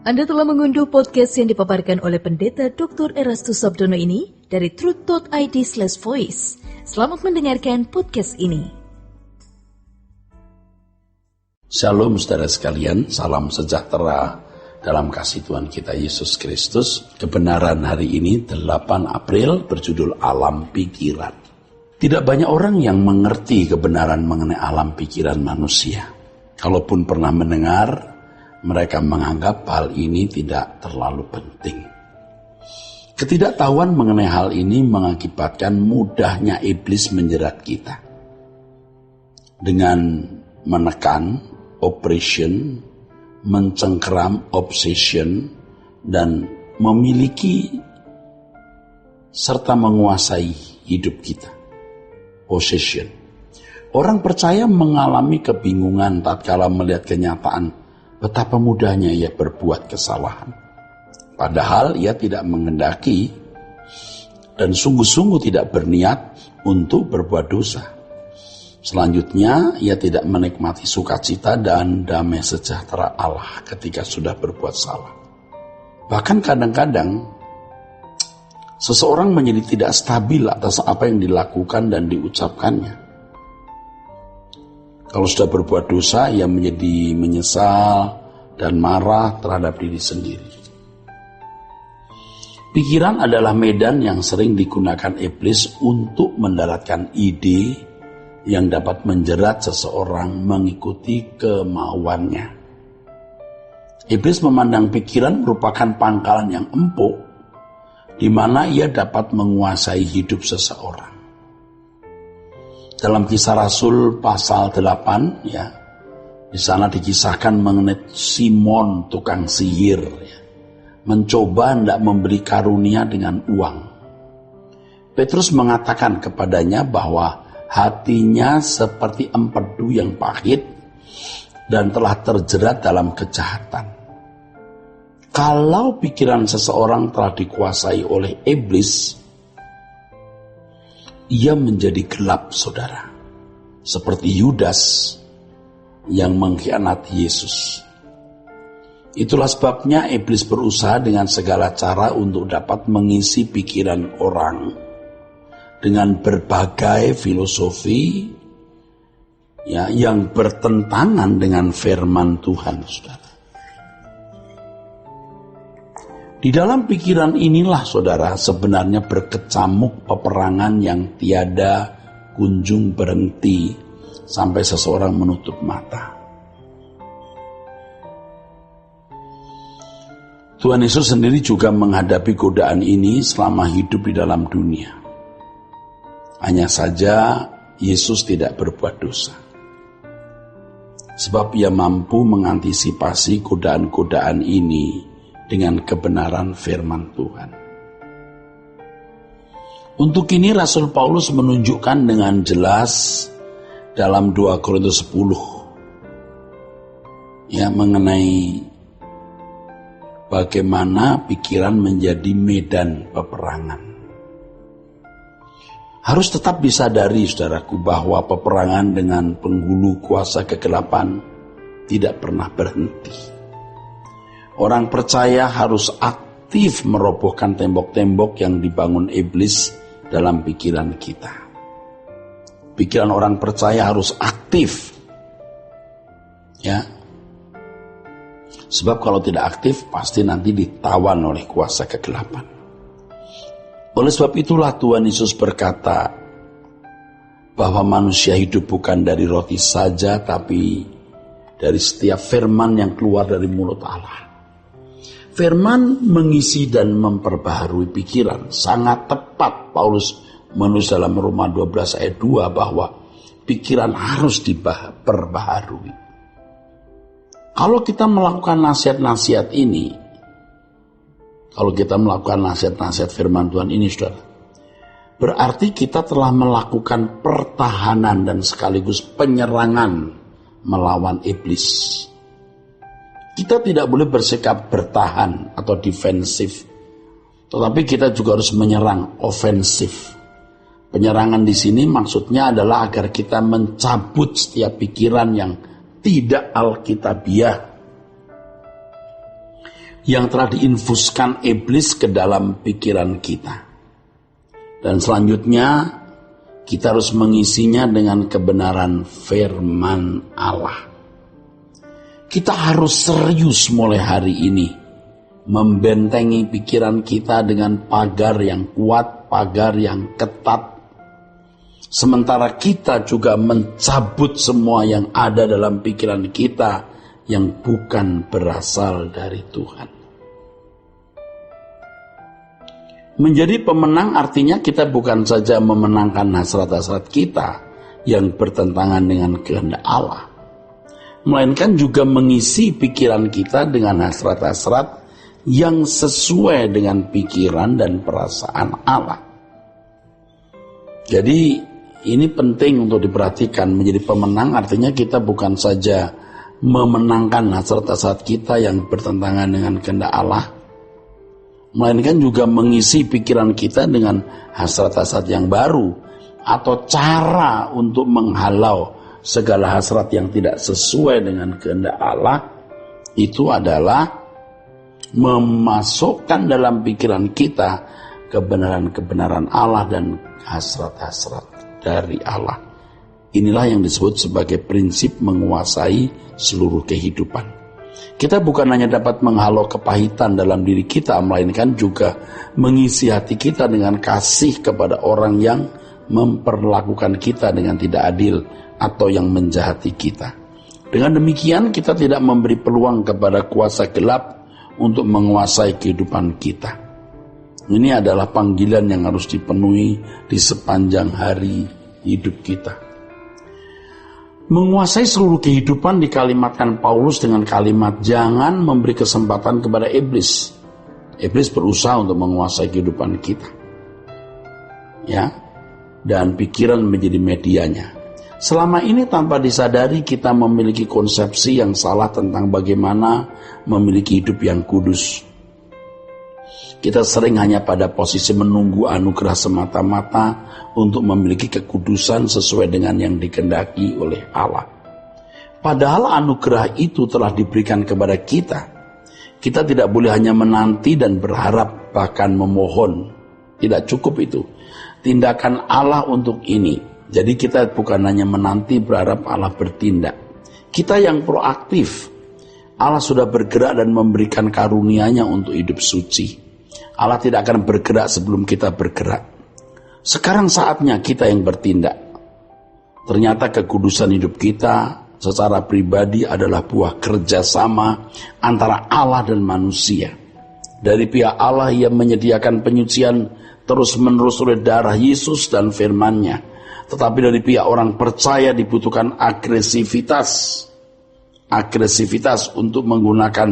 Anda telah mengunduh podcast yang dipaparkan oleh Pendeta Dr. Erastus Sabdono ini dari truth.id/voice. Selamat mendengarkan podcast ini. Shalom saudara sekalian, salam sejahtera dalam kasih Tuhan kita Yesus Kristus. Kebenaran hari ini 8 April berjudul Alam Pikiran. Tidak banyak orang yang mengerti kebenaran mengenai alam pikiran manusia. Kalaupun pernah mendengar, mereka menganggap hal ini tidak terlalu penting. Ketidaktahuan mengenai hal ini mengakibatkan mudahnya iblis menjerat kita. Dengan menekan, operation, mencengkeram, obsession, dan memiliki serta menguasai hidup kita. Possession. Orang percaya mengalami kebingungan tatkala melihat kenyataan betapa mudahnya ia berbuat kesalahan. Padahal ia tidak mengendaki dan sungguh-sungguh tidak berniat untuk berbuat dosa. Selanjutnya, ia tidak menikmati sukacita dan damai sejahtera Allah ketika sudah berbuat salah. Bahkan kadang-kadang, seseorang menjadi tidak stabil atas apa yang dilakukan dan diucapkannya. Kalau sudah berbuat dosa, ia menjadi menyesal dan marah terhadap diri sendiri. Pikiran adalah medan yang sering digunakan iblis untuk mendaratkan ide yang dapat menjerat seseorang mengikuti kemauannya. Iblis memandang pikiran merupakan pangkalan yang empuk, di mana ia dapat menguasai hidup seseorang. Dalam Kisah Rasul pasal 8, di sana dikisahkan mengenai Simon tukang sihir, mencoba hendak memberi karunia dengan uang. Petrus mengatakan kepadanya bahwa hatinya seperti empedu yang pahit dan telah terjerat dalam kejahatan. Kalau pikiran seseorang telah dikuasai oleh iblis, ia menjadi gelap, saudara. Seperti Yudas yang mengkhianati Yesus. Itulah sebabnya iblis berusaha dengan segala cara untuk dapat mengisi pikiran orang dengan berbagai filosofi yang bertentangan dengan firman Tuhan, saudara. Di dalam pikiran inilah, saudara, sebenarnya berkecamuk peperangan yang tiada kunjung berhenti sampai seseorang menutup mata. Tuhan Yesus sendiri juga menghadapi godaan ini selama hidup di dalam dunia. Hanya saja Yesus tidak berbuat dosa. Sebab ia mampu mengantisipasi godaan-godaan ini dengan kebenaran firman Tuhan. Untuk ini Rasul Paulus menunjukkan dengan jelas dalam 2 Korintus 10 mengenai bagaimana pikiran menjadi medan peperangan. Harus tetap disadari, saudaraku, bahwa peperangan dengan penghulu kuasa kegelapan tidak pernah berhenti. Orang percaya harus aktif merobohkan tembok-tembok yang dibangun iblis dalam pikiran kita. Pikiran orang percaya harus aktif. Sebab kalau tidak aktif, pasti nanti ditawan oleh kuasa kegelapan. Oleh sebab itulah Tuhan Yesus berkata bahwa manusia hidup bukan dari roti saja, tapi dari setiap firman yang keluar dari mulut Allah. Firman mengisi dan memperbaharui pikiran. Sangat tepat Paulus menulis dalam Roma 12 ayat 2 bahwa pikiran harus diperbaharui. Kalau kita melakukan nasihat-nasihat ini, kalau kita melakukan nasihat-nasihat firman Tuhan ini, saudara, berarti kita telah melakukan pertahanan dan sekaligus penyerangan melawan iblis. Kita tidak boleh bersikap bertahan atau defensif, tetapi kita juga harus menyerang, ofensif. Penyerangan di sini maksudnya adalah agar kita mencabut setiap pikiran yang tidak alkitabiah. yang telah diinfuskan iblis ke dalam pikiran kita. Dan selanjutnya kita harus mengisinya dengan kebenaran firman Allah. Kita harus serius mulai hari ini membentengi pikiran kita dengan pagar yang kuat, pagar yang ketat. Sementara kita juga mencabut semua yang ada dalam pikiran kita yang bukan berasal dari Tuhan. Menjadi pemenang artinya kita bukan saja memenangkan hasrat-hasrat kita yang bertentangan dengan kehendak Allah, melainkan juga mengisi pikiran kita dengan hasrat-hasrat yang sesuai dengan pikiran dan perasaan Allah. Jadi ini penting untuk diperhatikan. Menjadi pemenang artinya kita bukan saja memenangkan hasrat-hasrat kita yang bertentangan dengan kehendak Allah, melainkan juga mengisi pikiran kita dengan hasrat-hasrat yang baru atau cara untuk menghalau segala hasrat yang tidak sesuai dengan kehendak Allah. Itu adalah memasukkan dalam pikiran kita kebenaran-kebenaran Allah dan hasrat-hasrat dari Allah. Inilah yang disebut sebagai prinsip menguasai seluruh kehidupan. Kita bukan hanya dapat menghalau kepahitan dalam diri kita, melainkan juga mengisi hati kita dengan kasih kepada orang yang memperlakukan kita dengan tidak adil atau yang menjahati kita. Dengan demikian kita tidak memberi peluang kepada kuasa gelap untuk menguasai kehidupan kita. Ini adalah panggilan yang harus dipenuhi di sepanjang hari hidup kita. Menguasai seluruh kehidupan dikalimatkan Paulus dengan kalimat jangan memberi kesempatan kepada iblis. Iblis berusaha untuk menguasai kehidupan kita. Ya. Dan pikiran menjadi medianya. Selama ini tanpa disadari kita memiliki konsepsi yang salah tentang bagaimana memiliki hidup yang kudus. Kita sering hanya pada posisi menunggu anugerah semata-mata untuk memiliki kekudusan sesuai dengan yang dikehendaki oleh Allah. Padahal anugerah itu telah diberikan kepada kita. Kita tidak boleh hanya menanti dan berharap, bahkan memohon. Tidak cukup itu. Tindakan Allah untuk ini. Jadi kita bukan hanya menanti berharap Allah bertindak. Kita yang proaktif. Allah sudah bergerak dan memberikan karunia-Nya untuk hidup suci. Allah tidak akan bergerak sebelum kita bergerak. Sekarang saatnya kita yang bertindak. Ternyata kekudusan hidup kita secara pribadi adalah buah kerjasama antara Allah dan manusia. Dari pihak Allah Ia menyediakan penyucian terus-menerus oleh darah Yesus dan firman-Nya. Tetapi dari pihak orang percaya dibutuhkan agresivitas untuk menggunakan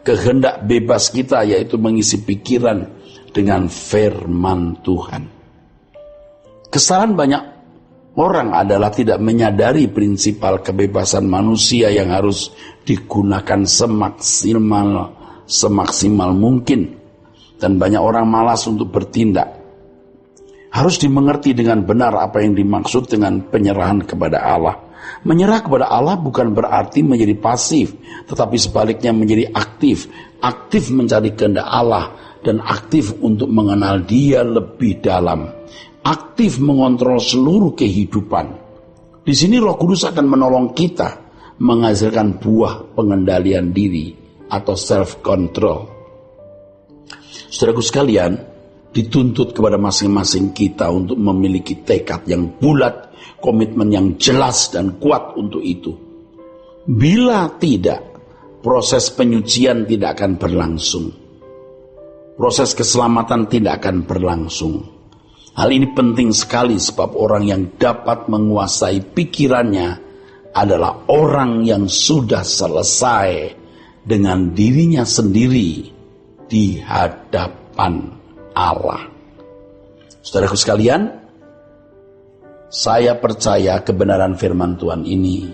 kehendak bebas kita, yaitu mengisi pikiran dengan firman Tuhan. Kesalahan banyak orang adalah tidak menyadari prinsipal kebebasan manusia yang harus digunakan semaksimal mungkin, dan banyak orang malas untuk bertindak. Harus dimengerti dengan benar apa yang dimaksud dengan penyerahan kepada Allah. Menyerah kepada Allah bukan berarti menjadi pasif, tetapi sebaliknya menjadi aktif. Aktif mencari kehendak Allah dan aktif untuk mengenal Dia lebih dalam. Aktif mengontrol seluruh kehidupan. Di sini Roh Kudus akan menolong kita menghasilkan buah pengendalian diri atau self-control. Saudaraku sekalian, dituntut kepada masing-masing kita untuk memiliki tekad yang bulat, komitmen yang jelas dan kuat untuk itu. Bila tidak, proses penyucian tidak akan berlangsung. Proses keselamatan tidak akan berlangsung. Hal ini penting sekali sebab orang yang dapat menguasai pikirannya adalah orang yang sudah selesai dengan dirinya sendiri di hadapan Allah. Saudaraku sekalian, saya percaya kebenaran firman Tuhan ini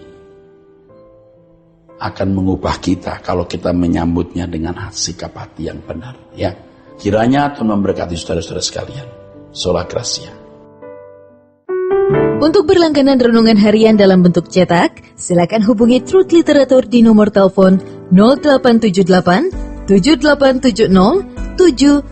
akan mengubah kita kalau kita menyambutnya dengan sikap hati yang benar. Ya, kiranya Tuhan memberkati saudara-saudara sekalian. Sola Gracia. Untuk berlangganan renungan harian dalam bentuk cetak, silakan hubungi Truth Literatur di nomor telepon 0878 7870 7000.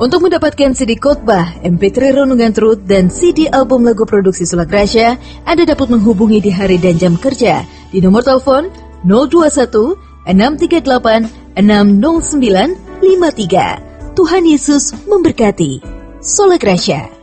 Untuk mendapatkan CD khotbah, MP3 Renungan Truth, dan CD album lagu produksi Sulak Rasya, Anda dapat menghubungi di hari dan jam kerja di nomor telepon 021 638 60953. Tuhan Yesus memberkati. Sulak Rasya.